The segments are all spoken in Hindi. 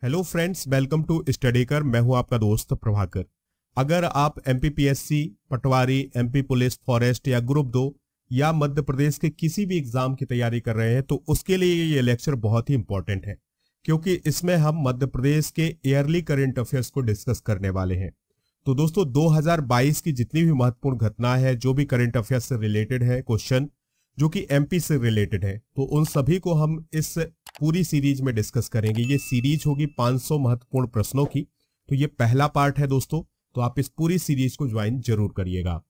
हेलो फ्रेंड्स, वेलकम टू स्टडीकर। मैं हूं आपका दोस्त प्रभाकर। अगर आप MPPSC, Patwari, MP police, forest या ग्रुप 2 या मध्य प्रदेश के किसी भी एग्जाम की तैयारी कर रहे हैं तो उसके लिए ये लेक्चर बहुत ही इंपॉर्टेंट है, क्योंकि इसमें हम मध्य प्रदेश के ईयरली करंट अफेयर्स को डिस्कस करने वाले हैं। तो दोस्तों 2022 की जितनी भी महत्वपूर्ण घटना है, जो भी करंट अफेयर्स से रिलेटेड है, क्वेश्चन जो कि एमपी से रिलेटेड है, तो उन सभी को हम इस पूरी सीरीज में डिस्कस करेंगे। ये सीरीज होगी 500 महत्वपूर्ण प्रश्नों की। तो ये पहला पार्ट है दोस्तों, तो आप इस पूरी सीरीज को ज्वाइन जरूर करिएगा।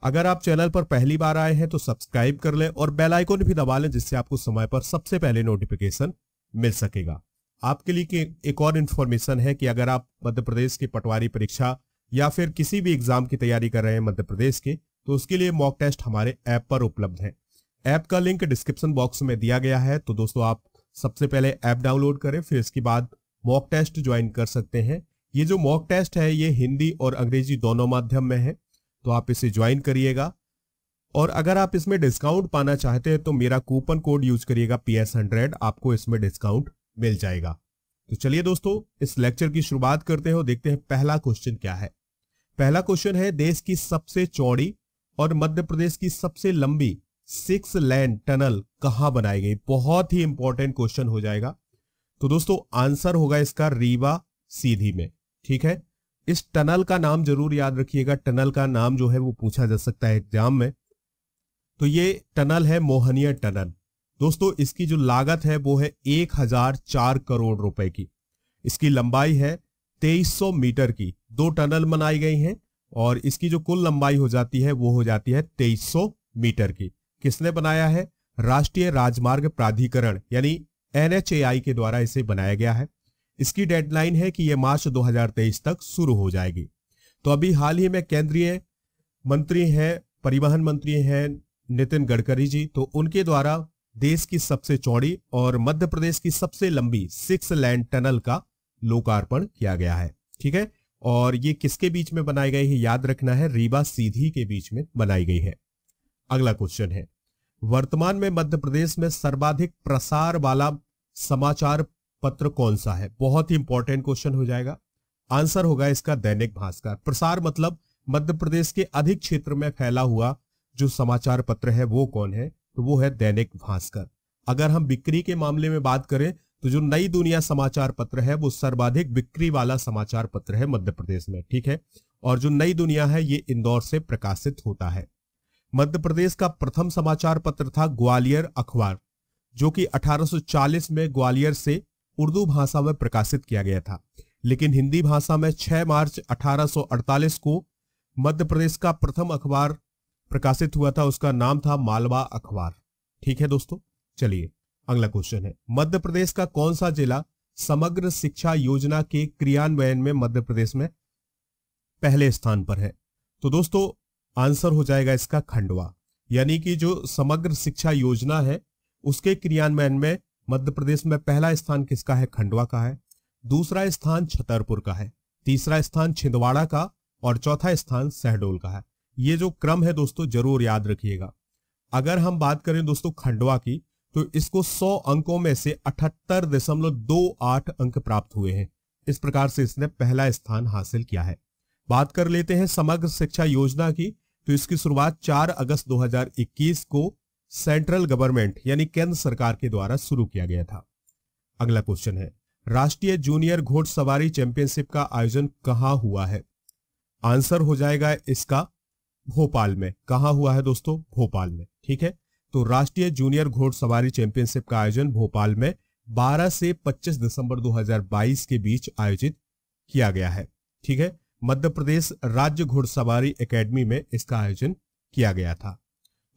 अगर आप चैनल पर पहली बार आए हैं तो सब्सक्राइब कर लें और बेल आइकन भी दबा लें, जिससे आपको समय पर सबसे पहले नोटिफिकेशन मिल सकेगा। आपके लिए एक और इन्फॉर्मेशन है कि अगर आप मध्य प्रदेश की पटवारी परीक्षा या फिर किसी भी एग्जाम की तैयारी कर रहे हैं मध्य प्रदेश के, तो उसके लिए मॉक टेस्ट हमारे ऐप पर उपलब्ध है। ऐप का लिंक डिस्क्रिप्शन बॉक्स में दिया गया है। तो दोस्तों आप सबसे पहले ऐप डाउनलोड करें, फिर इसके बाद मॉक टेस्ट ज्वाइन कर सकते हैं। ये जो मॉक टेस्ट है ये हिंदी और अंग्रेजी दोनों माध्यम में है, तो आप इसे ज्वाइन करिएगा। और अगर आप इसमें डिस्काउंट पाना चाहते हैं तो मेरा कूपन कोड यूज करिएगा PS100, आपको इसमें डिस्काउंट मिल जाएगा। तो चलिए दोस्तों इस लेक्चर की शुरुआत करते हैं और देखते हैं पहला क्वेश्चन क्या है। पहला क्वेश्चन है, देश की सबसे चौड़ी और मध्य प्रदेश की सबसे लंबी 6 लेन टनल कहां बनाई गई। बहुत ही इंपॉर्टेंट क्वेश्चन हो जाएगा। तो दोस्तों आंसर होगा इसका रीवा सीधी में। ठीक है, इस टनल का नाम जरूर याद रखिएगा। टनल का नाम जो है वो पूछा जा सकता है एग्जाम में। तो ये टनल है मोहनिया टनल। दोस्तों इसकी जो लागत है वो है 1004 करोड़ रुपए की। इसकी लंबाई है 2300 मीटर की। 2 टनल बनाई गई हैं और इसकी जो कुल लंबाई हो जाती है वो हो जाती है 2300 मीटर की। किसने बनाया है? राष्ट्रीय राजमार्ग प्राधिकरण यानी NHAI के द्वारा इसे बनाया गया है। इसकी डेडलाइन है कि यह मार्च 2023 तक शुरू हो जाएगी। तो अभी हाल ही में केंद्रीय मंत्री हैं, परिवहन मंत्री हैं नितिन गडकरी जी, तो उनके द्वारा देश की सबसे चौड़ी और मध्य प्रदेश की सबसे लंबी 6 लेन टनल का लोकार्पण किया गया है। ठीक है, और ये किसके बीच में बनाई गई है याद रखना है, रीवा सीधी के बीच में बनाई गई है। अगला क्वेश्चन है, वर्तमान में मध्य प्रदेश में सर्वाधिक प्रसार वाला समाचार पत्र कौन सा है। बहुत ही इंपॉर्टेंट क्वेश्चन हो जाएगा। आंसर होगा इसका दैनिक भास्कर। प्रसार मतलब मध्य प्रदेश के अधिक क्षेत्र में फैला हुआ जो समाचार पत्र है वो कौन है, तो वो है दैनिक भास्कर। अगर हम बिक्री के मामले में बात करें तो जो नई दुनिया समाचार पत्र है वो सर्वाधिक बिक्री वाला समाचार पत्र है मध्य प्रदेश में। ठीक है, और जो नई दुनिया है ये इंदौर से प्रकाशित होता है। मध्य प्रदेश का प्रथम समाचार पत्र था ग्वालियर अखबार, जो कि 1840 में ग्वालियर से उर्दू भाषा में प्रकाशित किया गया था। लेकिन हिंदी भाषा में 6 मार्च 1848 को मध्य प्रदेश का प्रथम अखबार प्रकाशित हुआ था। उसका नाम था मालवा अखबार। ठीक है दोस्तों, चलिए अगला क्वेश्चन है, मध्य प्रदेश का कौन सा जिला समग्र शिक्षा योजना के क्रियान्वयन में मध्य प्रदेश में पहले स्थान पर है। तो दोस्तों आंसर हो जाएगा इसका खंडवा। यानी कि जो समग्र शिक्षा योजना है उसके क्रियान्वयन में मध्य प्रदेश में पहला स्थान किसका है? खंडवा का है। दूसरा स्थान छतरपुर का है, तीसरा स्थान छिंदवाड़ा का और चौथा स्थान शहडोल का है। ये जो क्रम है दोस्तों जरूर याद रखिएगा। अगर हम बात करें दोस्तों खंडवा की, तो इसको 100 अंकों में से 78.28 अंक प्राप्त हुए हैं। इस प्रकार से इसने पहला स्थान हासिल किया है। बात कर लेते हैं समग्र शिक्षा योजना की, तो इसकी शुरुआत 4 अगस्त 2021 को सेंट्रल गवर्नमेंट यानी केंद्र सरकार के द्वारा शुरू किया गया था। अगला क्वेश्चन है, राष्ट्रीय जूनियर घोड़सवारी चैंपियनशिप का आयोजन कहां हुआ है। आंसर हो जाएगा इसका भोपाल में। कहां हुआ है दोस्तों? भोपाल में। ठीक है, तो राष्ट्रीय जूनियर घोड़सवारी चैंपियनशिप का आयोजन भोपाल में 12 से 25 दिसंबर 2022 के बीच आयोजित किया गया है। ठीक है, मध्य प्रदेश राज्य घुड़सवारी एकेडमी में इसका आयोजन किया गया था।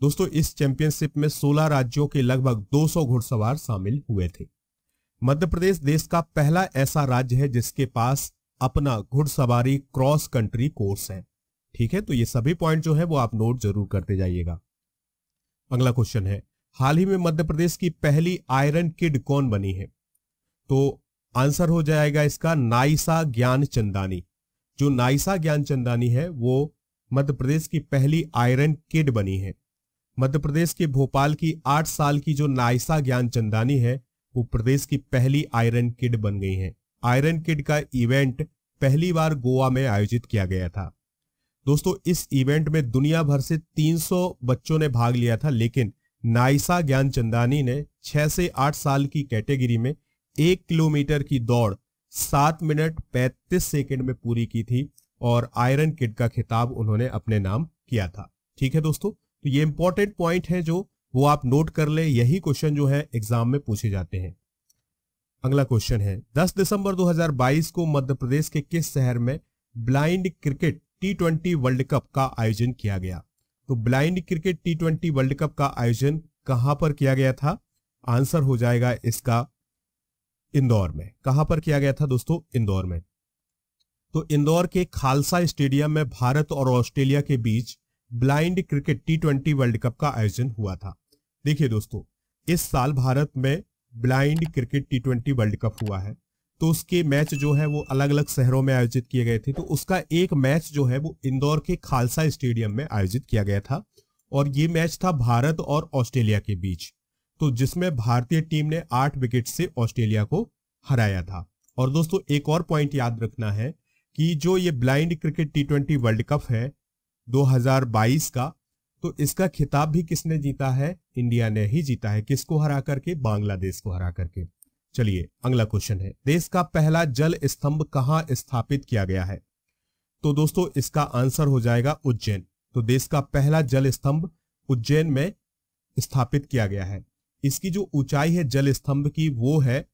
दोस्तों इस चैंपियनशिप में 16 राज्यों के लगभग 200 घुड़सवार शामिल हुए थे। मध्य प्रदेश देश का पहला ऐसा राज्य है जिसके पास अपना घुड़सवारी क्रॉस कंट्री कोर्स है। ठीक है, तो ये सभी पॉइंट जो है वो आप नोट जरूर करते जाइएगा। अगला क्वेश्चन है, हाल ही में मध्य प्रदेश की पहली आयरन किड कौन बनी है। तो आंसर हो जाएगा इसका नाइसा ज्ञानचंदानी। जो नाइसा ज्ञानचंदानी है वो मध्य प्रदेश की पहली आयरन किड बनी है। मध्य प्रदेश के भोपाल की 8 साल की जो नाइसा ज्ञानचंदानी है वो प्रदेश की पहली आयरन किड बन गई है। आयरन किड का इवेंट पहली बार गोवा में आयोजित किया गया था। दोस्तों इस इवेंट में दुनिया भर से 300 बच्चों ने भाग लिया था, लेकिन नाइसा ज्ञानचंदानी ने 6 से 8 साल की कैटेगरी में 1 किलोमीटर की दौड़ 7 मिनट 35 सेकंड में पूरी की थी और आयरन किड का खिताब उन्होंने अपने नाम किया था। ठीक है दोस्तों, तो ये इंपॉर्टेंट पॉइंट है जो वो आप नोट कर ले, यही क्वेश्चन जो है एग्जाम में पूछे जाते हैं। अगला क्वेश्चन है 10 दिसंबर 2022 को मध्य प्रदेश के किस शहर में blind cricket T20 world cup का आयोजन किया गया? तो blind cricket T20 world cup का आयोजन कहां पर किया गया था? आंसर हो जाएगा इसका इंदौर में। कहां पर किया गया था दोस्तों? इंदौर में। तो इंदौर के खालसा स्टेडियम में भारत और ऑस्ट्रेलिया के बीच blind cricket T20 world cup का आयोजन हुआ था। देखिए दोस्तों, इस साल भारत में blind cricket T20 world cup हुआ है, तो उसके मैच जो है वो अलग अलग शहरों में आयोजित किए गए थे। तो उसका एक मैच जो है वो इंदौर के खालसा स्टेडियम में आयोजित किया गया था और ये मैच था भारत और ऑस्ट्रेलिया के बीच, तो जिसमें भारतीय टीम ने 8 विकेट से ऑस्ट्रेलिया को हराया था। और दोस्तों एक और पॉइंट याद रखना है कि जो ये blind cricket T20 world cup है 2022 का, तो इसका खिताब भी किसने जीता है? इंडिया ने ही जीता है। किसको हरा करके? बांग्लादेश को हरा करके। चलिए अगला क्वेश्चन है, देश का पहला जल स्तंभ कहां स्थापित किया गया है? तो दोस्तों इसका आंसर हो जाएगा उज्जैन। तो देश का पहला जल स्तंभ उज्जैन में स्थापित किया गया है। इसकी जो ऊंचाई है जल स्तंभ की वो है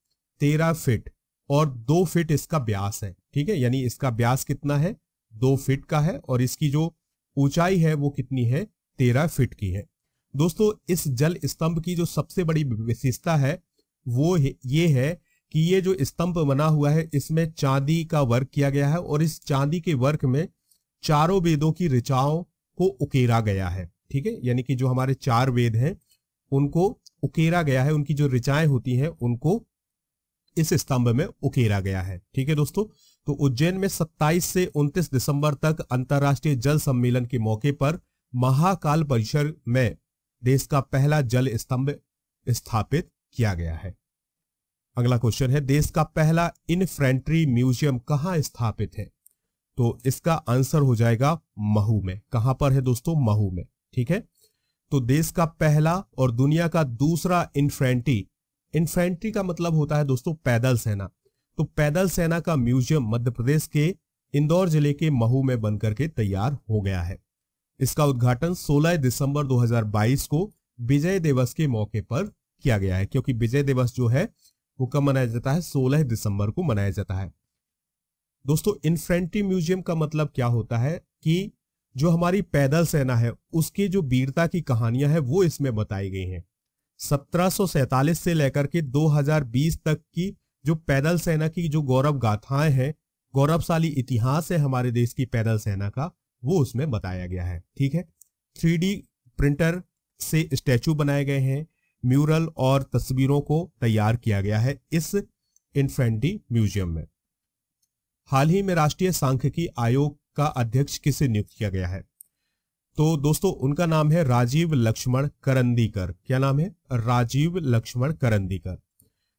13 फीट और 2 फीट इसका व्यास है। ठीक है, यानी इसका व्यास कितना है? 2 फीट का है और इसकी जो ऊंचाई है वो कितनी है? 13 फीट की है। दोस्तों इस जल स्तंभ की जो सबसे बड़ी विशेषता है वो ये है कि ये जो स्तंभ बना हुआ है इसमें चांदी का वर्क किया गया है और इस चांदी के वर्क में चारों वेदों की ऋचाओं को उकेरा गया है। ठीक है, यानी कि जो हमारे 4 वेद हैं उनको उकेरा गया है, उनकी जो ऋचाएं होती हैं उनको इस स्तंभ में उकेरा गया है। ठीक है दोस्तों, तो उज्जैन में 27 से 29 दिसंबर तक अंतर्राष्ट्रीय जल सम्मेलन के मौके पर महाकाल परिसर में देश का पहला जल स्तंभ स्थापित किया गया है। अगला क्वेश्चन है, देश का पहला इन्फेंट्री म्यूजियम कहां स्थापित है? तो इसका आंसर हो जाएगा महू में। कहां पर है दोस्तों? महू में। ठीक है, तो देश का पहला और दुनिया का दूसरा इन्फेंट्री का मतलब होता है दोस्तों पैदल सेना। तो पैदल सेना का म्यूजियम मध्य प्रदेश के इंदौर जिले के महू में बनकर के तैयार हो गया है। इसका उद्घाटन 16 दिसंबर 2022 को विजय दिवस के मौके पर किया गया है, क्योंकि विजय दिवस जो है वो कब मनाया जाता है? 16 दिसंबर को मनाया जाता है। दोस्तों इन्फेंट्री म्यूजियम का मतलब क्या होता है कि जो हमारी पैदल सेना है उसकी जो वीरता की कहानियां हैं वो इसमें बताई गई हैं। 1747 से लेकर के 2020 तक की जो पैदल सेना की जो गौरव गाथाएं हैं, गौरवशाली इतिहास है हमारे देश की पैदल सेना का, वो उसमें बताया गया है। ठीक है, 3D प्रिंटर से स्टैचू बनाए गए हैं, म्यूरल और तस्वीरों को तैयार किया गया है इस इन्फेंट्री म्यूजियम में। हाल ही में राष्ट्रीय सांख्यिकी आयोग का अध्यक्ष किसे नियुक्त किया गया है? तो दोस्तों उनका नाम है राजीव लक्ष्मण करंदीकर। क्या नाम है? राजीव लक्ष्मण करंदीकर।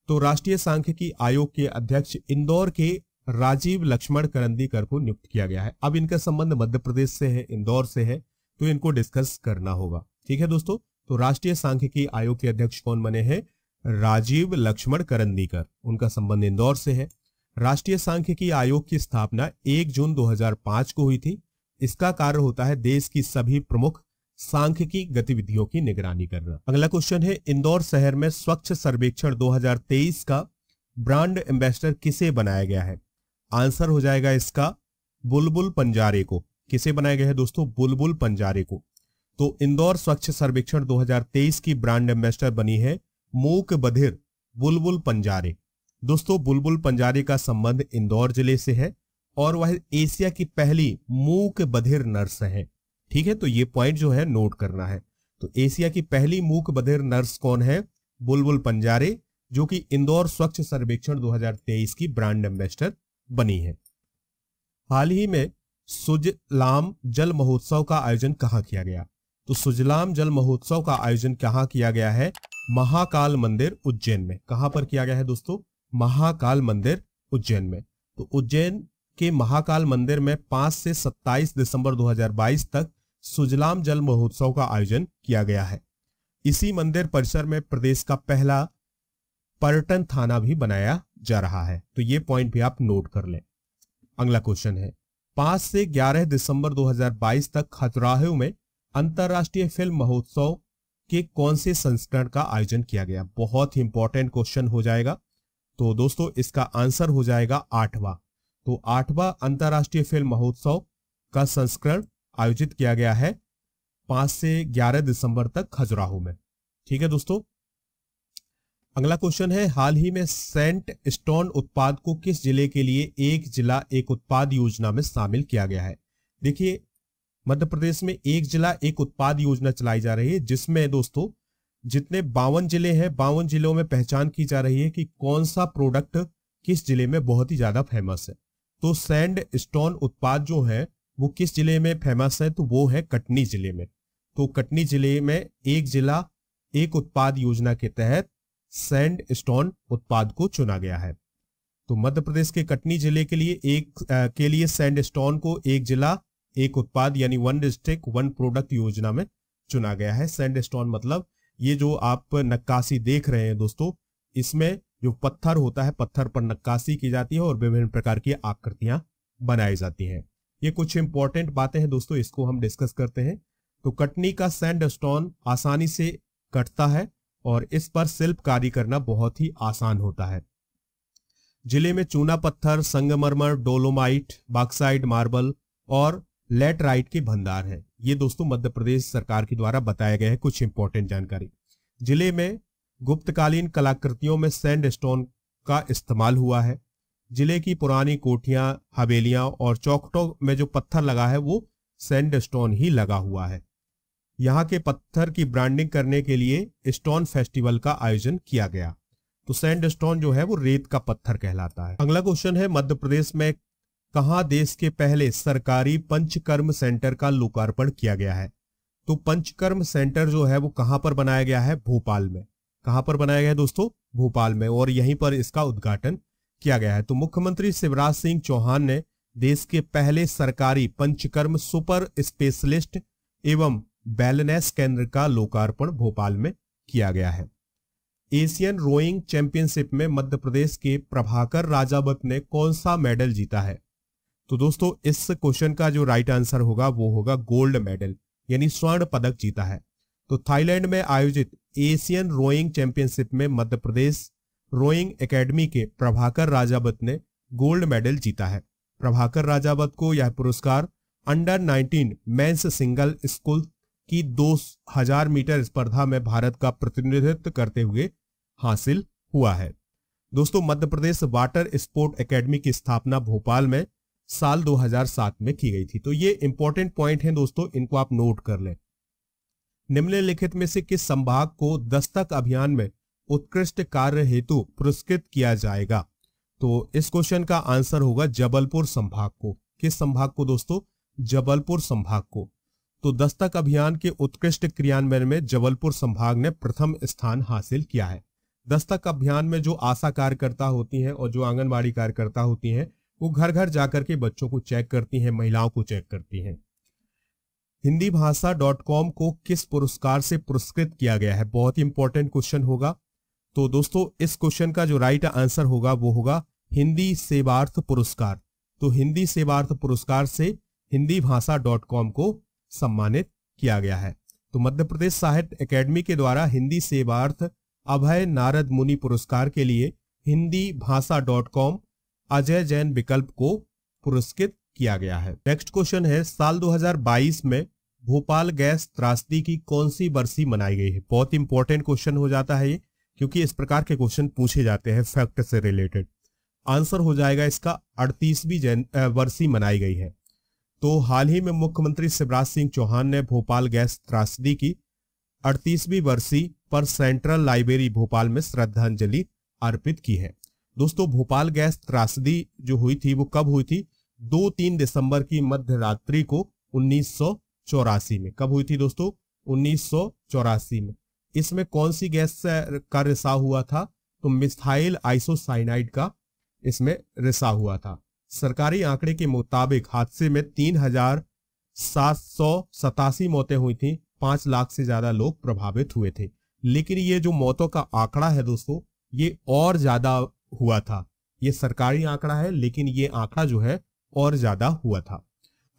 तो राष्ट्रीय सांख्यिकी आयोग के अध्यक्ष इंदौर के राजीव लक्ष्मण करंदीकर को नियुक्त किया गया है। अब इनका संबंध मध्य प्रदेश से है, इंदौर से है, तो इनको डिस्कस करना होगा। ठीक है दोस्तों, तो राष्ट्रीय सांख्यिकी आयोग के अध्यक्ष कौन बने हैं? राजीव लक्ष्मण करंदीकर। उनका संबंध इंदौर से है। राष्ट्रीय सांख्यिकी आयोग की स्थापना 1 जून 2005 को हुई थी। इसका कार्य होता है देश की सभी प्रमुख सांख्यिकी गतिविधियों की निगरानी करना। अगला क्वेश्चन है, इंदौर शहर में स्वच्छ सर्वेक्षण 2023 का ब्रांड एम्बेसडर किसे बनाया गया है? आंसर हो जाएगा इसका बुलबुल पंजारे को। किसे बनाया गया है दोस्तों? बुलबुल पंजारे को। तो इंदौर स्वच्छ सर्वेक्षण 2023 की ब्रांड एम्बेसडर बनी है मूक बधिर बुलबुल पंजारे। दोस्तों बुलबुल पंजारे का संबंध इंदौर जिले से है और वह एशिया की पहली मूक बधिर नर्स है। ठीक है, तो ये पॉइंट जो है नोट करना है। तो एशिया की पहली मूक बधिर नर्स कौन है? बुलबुल पंजारे, जो कि इंदौर स्वच्छ सर्वेक्षण 2023 की ब्रांड एम्बेसडर बनी है। हाल ही में सुजलाम जल महोत्सव का आयोजन कहां किया गया? तो सुजलाम जल महोत्सव का आयोजन कहां किया गया है? महाकाल मंदिर उज्जैन में। कहां पर किया गया है दोस्तों? महाकाल मंदिर उज्जैन में। तो उज्जैन के महाकाल मंदिर में 5 से 27 दिसंबर 2022 तक सुजलाम जल महोत्सव का आयोजन किया गया है। इसी मंदिर परिसर में प्रदेश का पहला पर्यटन थाना भी बनाया जा रहा है। तो ये पॉइंट भी आप नोट कर लें। अगला क्वेश्चन है, 5 से 11 दिसंबर 2022 तक खजुराहो में अंतरराष्ट्रीय फिल्म महोत्सव के कौन से संस्करण का आयोजन किया गया? बहुत ही इंपॉर्टेंट क्वेश्चन हो जाएगा। तो दोस्तों इसका आंसर हो जाएगा 8वां। तो 8वां अंतरराष्ट्रीय फिल्म महोत्सव का संस्करण आयोजित किया गया है 5 से 11 दिसंबर तक खजुराहो में। ठीक है दोस्तों। अगला क्वेश्चन है, हाल ही में सेंट स्टोन उत्पाद को किस जिले के लिए एक जिला एक उत्पाद योजना में शामिल किया गया है? देखिए, मध्य प्रदेश में एक जिला एक उत्पाद योजना चलाई जा रही है, जिसमें दोस्तों जितने 52 जिले हैं, 52 जिलों में पहचान की जा रही है कि कौन सा प्रोडक्ट किस जिले में बहुत ही ज्यादा फेमस है। तो सैंड स्टोन उत्पाद जो है वो किस जिले में फेमस है? तो वो है कटनी जिले में। तो कटनी जिले में एक जिला एक उत्पाद योजना के तहत सैंड स्टोन उत्पाद को चुना गया है। तो मध्य प्रदेश के कटनी जिले के लिए सैंड स्टोन को एक जिला एक उत्पाद यानी वन डिस्ट्रिक्ट वन प्रोडक्ट योजना में चुना गया है। सैंड स्टोन मतलब ये जो आप नक्काशी देख रहे हैं दोस्तों, इसमें जो पत्थर होता है, पत्थर पर नक्काशी की जाती है और विभिन्न प्रकार की आकृतियां बनाई जाती हैं। ये कुछ इंपॉर्टेंट बातें हैं दोस्तों, इसको हम डिस्कस करते हैं। तो कटनी का सैंड स्टोन आसानी से कटता है और इस पर शिल्पकारी करना बहुत ही आसान होता है। जिले में चूना पत्थर, संगमरमर, डोलोमाइट, बॉक्साइट, मार्बल और लैटराइट के भंडार हैं। ये दोस्तों मध्य प्रदेश सरकार के द्वारा बताया गया है कुछ इंपॉर्टेंट जानकारी। जिले में गुप्तकालीन कलाकृतियों में सैंड स्टोन का इस्तेमाल हुआ है। जिले की पुरानी कोठियां, हवेलियां और चौखटों में जो पत्थर लगा है वो सैंड स्टोन ही लगा हुआ है। यहाँ के पत्थर की ब्रांडिंग करने के लिए स्टोन फेस्टिवल का आयोजन किया गया। तो सैंड स्टोन जो है वो रेत का पत्थर कहलाता है। अगला क्वेश्चन है, मध्य प्रदेश में कहां देश के पहले सरकारी पंचकर्म सेंटर का लोकार्पण किया गया है? तो पंचकर्म सेंटर जो है वो कहां पर बनाया गया है? भोपाल में। कहां पर बनाया गया है दोस्तों? भोपाल में, और यहीं पर इसका उद्घाटन किया गया है। तो मुख्यमंत्री शिवराज सिंह चौहान ने देश के पहले सरकारी पंचकर्म सुपर स्पेशलिस्ट एवं वेलनेस केंद्र का लोकार्पण भोपाल में किया गया है। एशियन रोइंग चैंपियनशिप में मध्य प्रदेश के प्रभाकर राजावत ने कौन सा मेडल जीता है? तो दोस्तों इस क्वेश्चन का जो राइट आंसर होगा वो होगा गोल्ड मेडल, यानी स्वर्ण पदक जीता है। तो थाईलैंड में आयोजित एशियन रोइंग चैंपियनशिप में मध्य प्रदेश रोइंग एकेडमी के प्रभाकर राजावत ने गोल्ड मेडल जीता है। प्रभाकर राजावत को यह पुरस्कार अंडर 19 मेंस सिंगल स्कूल की 2000 मीटर स्पर्धा में भारत का प्रतिनिधित्व करते हुए हासिल हुआ है। दोस्तों Madhya Pradesh water sport academy की स्थापना भोपाल में साल 2007 में की गई थी। तो ये इंपॉर्टेंट पॉइंट हैं दोस्तों, इनको आप नोट कर लें। निम्नलिखित में से किस संभाग को दस्तक अभियान में उत्कृष्ट कार्य हेतु पुरस्कृत किया जाएगा? तो इस क्वेश्चन का आंसर होगा जबलपुर संभाग को। किस संभाग को दोस्तों? जबलपुर संभाग को। तो दस्तक अभियान के उत्कृष्ट क्रियान्वयन में जबलपुर संभाग ने प्रथम स्थान हासिल किया है। दस्तक अभियान में जो आशा कार्यकर्ता होती हैं और जो आंगनबाड़ी कार्यकर्ता होती हैं वो घर घर जाकर के बच्चों को चेक करती हैं, महिलाओं को चेक करती हैं। हिंदी भाषा .com को किस पुरस्कार से पुरस्कृत किया गया है? बहुत ही इंपॉर्टेंट क्वेश्चन होगा। तो दोस्तों इस क्वेश्चन का जो राइट आंसर होगा वो होगा हिंदी सेवार्थ पुरस्कार। तो हिंदी सेवार्थ पुरस्कार से हिंदी भाषा .com को सम्मानित किया गया है। तो मध्य प्रदेश साहित्य अकेडमी के द्वारा हिंदी सेवार्थ अभय नारद मुनि पुरस्कार के लिए हिंदी भाषा .com अजय जैन विकल्प को पुरस्कृत किया गया है। नेक्स्ट क्वेश्चन है, साल 2022 में भोपाल गैस त्रासदी की कौन सी बरसी मनाई गई है? बहुत इंपॉर्टेंट क्वेश्चन हो जाता है ये, क्योंकि इस प्रकार के क्वेश्चन पूछे जाते हैं फैक्ट से रिलेटेड। आंसर हो जाएगा इसका 38वीं बरसी मनाई गई है। तो हाल ही में मुख्यमंत्री शिवराज सिंह चौहान ने भोपाल गैस त्रासदी की 38वीं बरसी पर सेंट्रल लाइब्रेरी भोपाल में श्रद्धांजलि अर्पित की है। दोस्तों भोपाल गैस त्रासदी जो हुई थी वो कब हुई थी? 2-3 दिसंबर की मध्य रात्रि को 1984 में। कब हुई थी दोस्तों? 1984 में। इसमें कौन सी गैस का रिसाव हुआ था? तो मिथाइल आइसोसाइनाइड का इसमें रिसा हुआ था। सरकारी आंकड़े के मुताबिक हादसे में 3,787 मौतें हुई थी, 5 लाख से ज्यादा लोग प्रभावित हुए थे। लेकिन ये जो मौतों का आंकड़ा है दोस्तों, ये और ज्यादा हुआ था। ये सरकारी आंकड़ा है, लेकिन ये आंकड़ा जो है और ज्यादा हुआ था।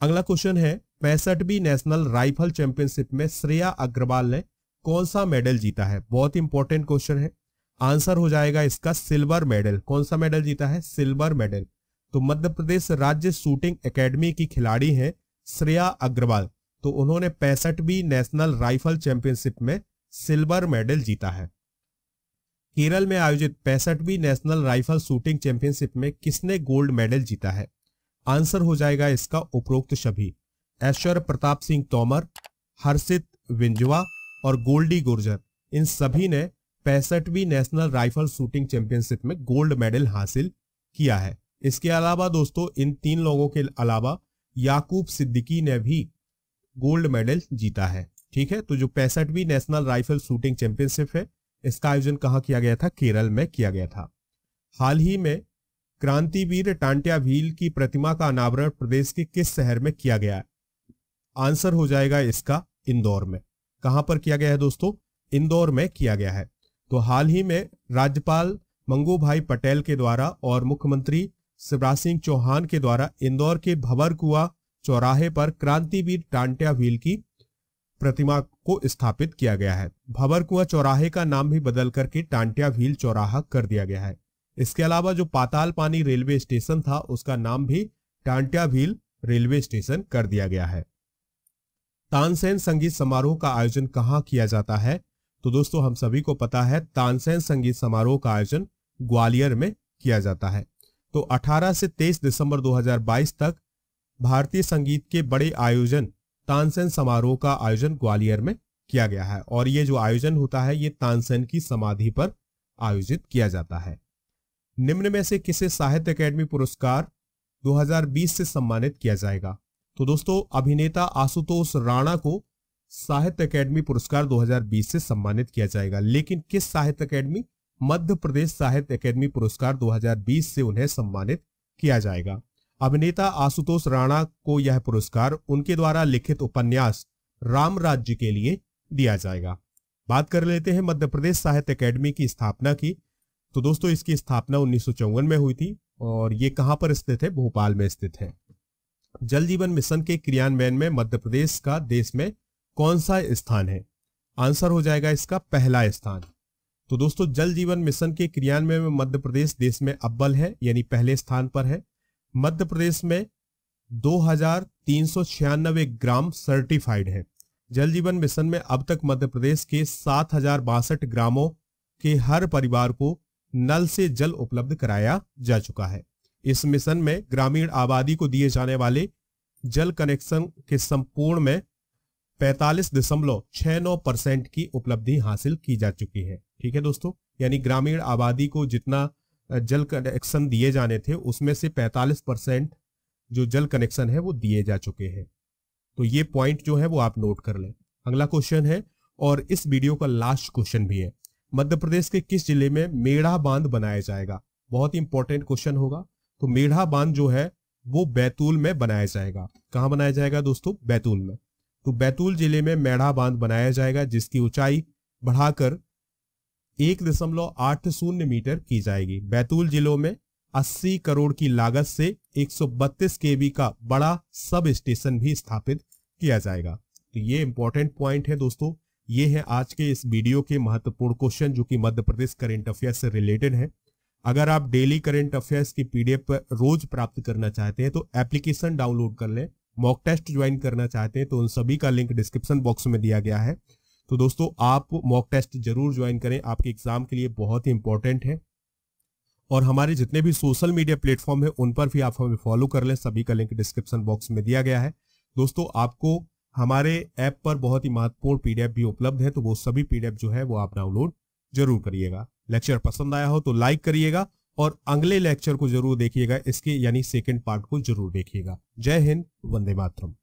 अगला क्वेश्चन है, 65वीं नेशनल राइफल चैंपियनशिप में श्रेया अग्रवाल ने कौन सा मेडल जीता है? बहुत इंपॉर्टेंट क्वेश्चन है। आंसर हो जाएगा इसका सिल्वर मेडल। कौन सा मेडल जीता है? Silver medal. तो मध्य प्रदेश राज्य शूटिंग एकेडमी की खिलाड़ी हैं श्रेया अग्रवाल। तो उन्होंने 65वीं नेशनल राइफल चैंपियनशिप में सिल्वर मेडल जीता है। केरल में आयोजित 65वीं नेशनल राइफल शूटिंग चैंपियनशिप में किसने गोल्ड मेडल जीता है? आंसर हो जाएगा इसका उपरोक्त सभी। ऐश्वर्य प्रताप सिंह तोमर, हर्षित विंजवा और गोल्डी गुर्जर, इन सभी ने 65वीं नेशनल राइफल शूटिंग चैंपियनशिप में गोल्ड मेडल हासिल किया है। इसके अलावा दोस्तों, इन 3 लोगों के अलावा याकूब सिद्दीकी ने भी गोल्ड मेडल जीता है। ठीक है, तो जो 65वीं नेशनल राइफल शूटिंग चैंपियनशिप है, इसका आयोजन कहाँ किया गया था? केरल में किया गया था। हाल ही में क्रांतिवीर टांट्या भील की प्रतिमा का अनावरण प्रदेश के किस शहर में किया गया है? आंसर हो जाएगा इसका इंदौर में। कहां पर किया गया है दोस्तों? इंदौर में किया गया है। तो हाल ही में राज्यपाल मंगू भाई पटेल के द्वारा और मुख्यमंत्री शिवराज सिंह चौहान के द्वारा इंदौर के भंवरकुआं चौराहे पर क्रांतिवीर टांट्या भील की प्रतिमा को स्थापित किया गया है। भंवरकुआं चौराहे का नाम भी बदल करके टांट्या भील चौराहा कर दिया गया है। इसके अलावा जो पाताल पानी रेलवे स्टेशन था, उसका नाम भी टांट्या भील रेलवे स्टेशन कर दिया गया है। तानसेन संगीत समारोह का आयोजन कहाँ किया जाता है? तो दोस्तों, हम सभी को पता है तानसेन संगीत समारोह का आयोजन ग्वालियर में किया जाता है। तो 18 से 23 दिसंबर 2022 तक भारतीय संगीत के बड़े आयोजन तानसेन समारोह का आयोजन ग्वालियर में किया गया है। और ये जो आयोजन होता है, ये तानसेन की समाधि पर आयोजित किया जाता है। निम्न में से किसे साहित्य अकादमी पुरस्कार 2020 से सम्मानित किया जाएगा? तो दोस्तों, अभिनेता आशुतोष राणा को साहित्य अकादमी पुरस्कार 2020 से सम्मानित किया जाएगा। लेकिन किस साहित्य अकादमी? मध्य प्रदेश साहित्य अकादमी पुरस्कार 2020 से उन्हें सम्मानित किया जाएगा। अभिनेता आशुतोष राणा को यह पुरस्कार उनके द्वारा लिखित उपन्यास राम राज्य के लिए दिया जाएगा। बात कर लेते हैं मध्य प्रदेश साहित्य अकादमी की स्थापना की। तो दोस्तों, इसकी स्थापना 1954 में हुई थी और ये कहां पर स्थित है? भोपाल में स्थित है। जल जीवन मिशन के क्रियान्वयन में मध्य प्रदेश का देश में कौन सा स्थान है? आंसर हो जाएगा इसका पहला स्थान। तो दोस्तों, जल जीवन मिशन के क्रियान्वयन में मध्य प्रदेश देश में अव्वल है, यानी पहले स्थान पर है। मध्य प्रदेश में 2396 ग्राम सर्टिफाइड है। जल जीवन मिशन में अब तक मध्य प्रदेश के 7062 ग्रामों के हर परिवार को नल से जल उपलब्ध कराया जा चुका है। इस मिशन में ग्रामीण आबादी को दिए जाने वाले जल कनेक्शन के संपूर्ण में 45.69% की उपलब्धि हासिल की जा चुकी है। ठीक है दोस्तों, यानी ग्रामीण आबादी को जितना जल कनेक्शन दिए जाने थे, उसमें से 45% जो जल कनेक्शन है वो दिए जा चुके हैं। तो ये पॉइंट जो है वो आप नोट कर लें। अगला क्वेश्चन है, और इस वीडियो का लास्ट क्वेश्चन भी है, मध्य प्रदेश के किस जिले में मेढ़ा बांध बनाया जाएगा? बहुत इंपॉर्टेंट क्वेश्चन होगा। तो मेढ़ा बांध जो है वो बैतूल में बनाया जाएगा। कहां बनाया जाएगा दोस्तों? बैतूल में। तो बैतूल जिले में मेढ़ा बांध बनाया जाएगा, जिसकी ऊंचाई बढ़ाकर 1.80 मीटर की जाएगी। बैतूल जिलों में 80 करोड़ की लागत से 132 केवी का बड़ा सब स्टेशन भी स्थापित किया जाएगा। तो ये इंपॉर्टेंट पॉइंट है दोस्तों। ये है आज के इस वीडियो के महत्वपूर्ण क्वेश्चन, जो कि मध्य प्रदेश करंट अफेयर्स से रिलेटेड है। अगर आप डेली करंट अफेयर्स की पीडीएफ रोज प्राप्त करना चाहते हैं तो एप्लीकेशन डाउनलोड कर लें। मॉक टेस्ट ज्वाइन करना चाहते हैं तो उन सभी का लिंक डिस्क्रिप्शन बॉक्स में दिया गया है। तो दोस्तों, आप मॉक टेस्ट जरूर ज्वाइन करें, आपके एग्जाम के लिए बहुत ही इंपॉर्टेंट है। और हमारे जितने भी सोशल मीडिया प्लेटफॉर्म है उन पर भी आप हमें फॉलो कर लें, सभी का लिंक डिस्क्रिप्शन बॉक्स में दिया गया है। दोस्तों, आपको हमारे ऐप पर बहुत ही महत्वपूर्ण पीडीएफ भी उपलब्ध है, तो वो सभी पीडीएफ जो है वो आप डाउनलोड जरूर करिएगा। लेक्चर पसंद आया हो तो लाइक करिएगा और अगले लेक्चर को जरूर देखिएगा, इसके यानी सेकंड पार्ट को जरूर देखिएगा। जय हिंद, वंदे मातरम।